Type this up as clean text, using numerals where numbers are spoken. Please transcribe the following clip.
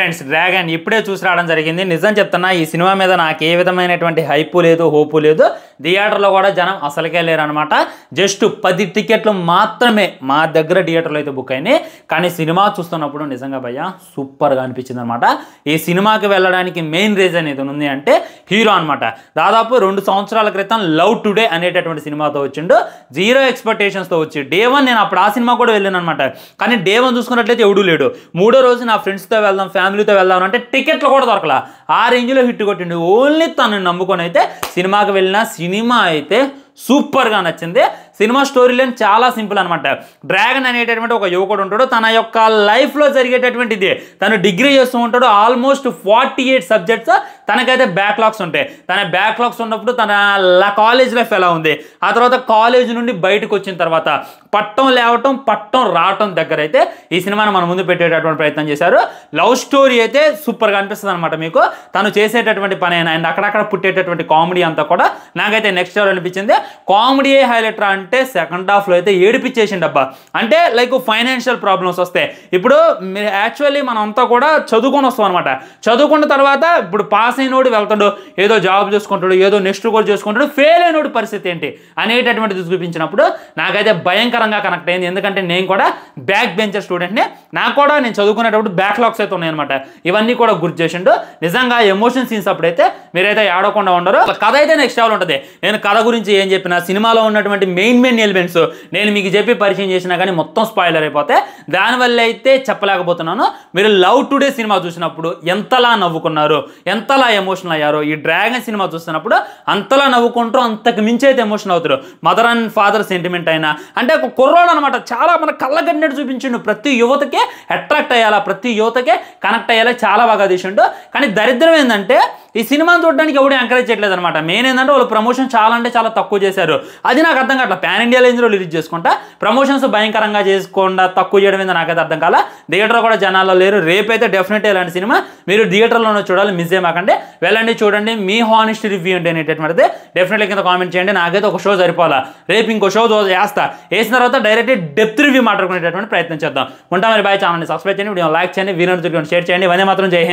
Friends dragon ఇప్పుడే చూసి రావడం జరిగింది. నిజం చెప్తున్నా ఈ సినిమా మీద నాకు ఏ విధమైనటువంటి హైప్ లేదు, హోప్ లేదు. థియేటర్లో కూడా జనం అసలుకే లేరు అనమాట. జస్ట్ 10 టికెట్లు మాత్రమే మా దగ్గర థియేటర్లో అయితే బుక్ అయినాయి. కానీ సినిమా చూస్తున్నప్పుడు నిజంగా భయ్య సూపర్గా అనిపించింది అనమాట. ఈ సినిమాకి వెళ్ళడానికి మెయిన్ రీజన్ ఏది ఉంది అంటే హీరో అనమాట. దాదాపు 2 సంవత్సరాల క్రితం లవ్ టుడే అనేటటువంటి సినిమాతో వచ్చిండు. 0 ఎక్స్పెక్టేషన్స్తో వచ్చి డే 1 నేను అప్పుడు ఆ సినిమా కూడా వెళ్ళాను అనమాట. కానీ డే 1 చూసుకున్నట్లయితే ఎవడూ లేడు. 3వ రోజు నా ఫ్రెండ్స్తో వెళ్దాం, ఫ్యామిలీతో వెళ్దాం అంటే టికెట్లు కూడా దొరకలా. ఆ రేంజ్లో హిట్ కొట్టిండు. ఓన్లీ తను నమ్ముకొని అయితే సినిమాకి వెళ్ళిన సినిమా అయితే సూపర్గా నచ్చింది. సినిమా స్టోరీ లైన్ చాలా సింపుల్ అనమాట. డ్రాగన్ అనేటటువంటి ఒక యువకుడు ఉంటాడు. తన యొక్క లైఫ్లో జరిగేటటువంటిది తను డిగ్రీ చేస్తూ ఉంటాడు. ఆల్మోస్ట్ 48 సబ్జెక్ట్స్ తనకైతే బ్యాక్లాగ్స్ ఉంటాయి. తన బ్యాక్లాగ్స్ ఉన్నప్పుడు తన కాలేజ్ లైఫ్ ఎలా ఉంది, ఆ తర్వాత కాలేజ్ నుండి బయటకు వచ్చిన తర్వాత పట్టం లేవటం పట్టం రావటం దగ్గర అయితే ఈ సినిమాను మన ముందు పెట్టేటటువంటి ప్రయత్నం చేశారు. లవ్ స్టోరీ అయితే సూపర్గా అనిపిస్తుంది అనమాట. మీకు తను చేసేటటువంటి పని అయినా అండ్ అక్కడక్కడ పుట్టేటటువంటి కామెడీ అంతా కూడా నాకైతే నెక్స్ట్ లెవెల్ అనిపించింది. కామెడీ హైలైట్ రా అంటే సెకండ్ హాఫ్లో అయితే ఏడిపించేసిండు అబ్బా. అంటే లైక్ ఫైనాన్షియల్ ప్రాబ్లమ్స్ వస్తాయి. ఇప్పుడు యాక్చువల్లీ మనం అంతా కూడా చదువుకొని వస్తాం అనమాట. చదువుకున్న తర్వాత ఇప్పుడు పాస్ అయినోడు వెళ్తాడు, ఏదో జాబ్ చేసుకుంటాడు, ఏదో నెక్స్ట్ కూడా చేసుకుంటాడు. ఫెయిల్ అయినోడు పరిస్థితి ఏంటి అనేటటువంటిది చూపించినప్పుడు నాకైతే భయంకరంగా కనెక్ట్ అయింది. ఎందుకంటే నేను కూడా బ్యాక్ బెంచర్ స్టూడెంట్ని. నాకు కూడా నేను చదువుకునేటప్పుడు బ్యాక్లాగ్స్ అయితే ఉన్నాయన్నమాట. ఇవన్నీ కూడా గుర్తు చేసిండు. నిజంగా ఎమోషన్ సీన్స్ అప్పుడైతే మీరైతే ఆడకుండా ఉండరు. కథ అయితే నెక్స్ట్ లెవెల్ ఉంటుంది. నేను కథ గురించి ఏం చెప్పినా, సినిమాలో ఉన్నటువంటి మెయిన్ ఎలిమెంట్స్ నేను మీకు చెప్పి పరిచయం చేసినా కానీ మొత్తం స్పాయిలర్ అయిపోతే దానివల్ల అయితే చెప్పలేకపోతున్నాను. మీరు లవ్ టుడే సినిమా చూసినప్పుడు ఎంతలా నవ్వుకున్నారు, ఎంతలా ఎమోషనల్ అయ్యారో, ఈ డ్రాగన్ సినిమా చూస్తున్నప్పుడు అంతలా నవ్వుకుంటూ అంతకు మించి అయితే ఎమోషనల్ అవుతారు. మదర్ అండ్ ఫాదర్ సెంటిమెంట్ అయినా అంటే ఒక కుర్రోడు అనమాట. చాలా మన కళ్ళగట్టినట్టు చూపించిండు. ప్రతి యువతకే అట్రాక్ట్ అయ్యాలా, ప్రతి యువతకే కనెక్ట్ అయ్యేలా చాలా బాగా తీసిండు. కానీ దరిద్రం ఏంటంటే ఈ సినిమాను చూడడానికి ఎవరు ఎంకరేజ్ చేయట్లేదు అనమాట. మెయిన్ ఏంటంటే వాళ్ళు ప్రమోషన్ చాలా అంటే చాలా తక్కువ చేశారు. అది నాకు అర్థం కావట్లేదు. పాన్ ఇండియా రేంజ్లో రిలీజ్ చేసుకుంటా ప్రమోషన్స్ భయంకరంగా చేసుకోకుండా తక్కువ చేయడం మీద నాకైతే అర్థం కాల. థియేటర్లో కూడా జనాల్లో లేరు. రేపైతే డెఫినెట్గా ఇలాంటి సినిమా మీరు థియేటర్లోనే చూడాలి. మిస్ చేయమాకండి. వెళ్ళండి, చూడండి. మీ హానెస్ట్ రివ్యూ ఏంటి అనేటటువంటిది డెఫినెట్గా కింద కామెంట్ చేయండి. నాకైతే ఒక షో సరిపోలా. రేపు ఇంకో షో వేసిన తర్వాత డైరెక్ట్ డెప్త్ రివ్యూ మాట్లాడుకునేటటువంటి ప్రయత్నం చేద్దాం. ఉంటా మరి. బాయ్. ఛానల్ని సబ్స్క్రైబ్ చేయండి, వీడియో లైక్ చేయండి, వీడియో షేర్ చేయండి. ఇవన్నీ మాత్రం జై హింద్.